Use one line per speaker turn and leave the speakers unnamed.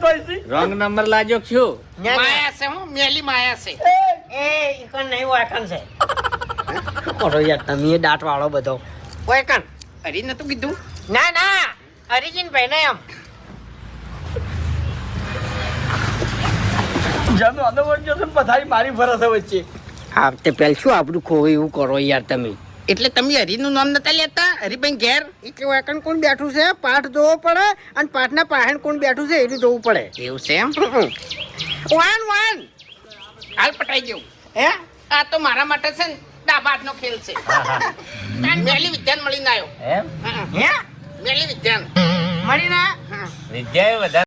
આવતો હશે.
Wrong number લાજો છું.
માયા છે હું મેલી માયા છે.
એ ઈકન નહીં વાકન છે. કરો યાર તમે દાંત વાળો બધો.
ઓય કાન હરી નતું કીધું.
ના ના હરિજીન ભાઈ ને એમ.
જાનો આનો વળજો છે ને પથારી મારી ભરસે વચ્ચે.
આ તે પેલ શું આપણું ખોવે એવું કરો યાર તમે.
એટલે તમે હરીનું નામ નતા લેતા હરીભાઈ ઘેર.
એટલે વાકન કોણ બેઠું છે પાઠ જોવો પડે અને પાઠના પાહેણ કોણ બેઠું છે એટલું જોવું પડે.
એવું છે એમ. વાન વાન હાલ પટાઈ ગયું.
હે
આ તો મારા માટે છે ને દાબાદનો ખેલ છે. મેલી વિદ્યાન મળીને આવ્યો.
એમ
હે
મેલી વિદ્યાન
મળીને
હા
વિદ્યાએ વધારે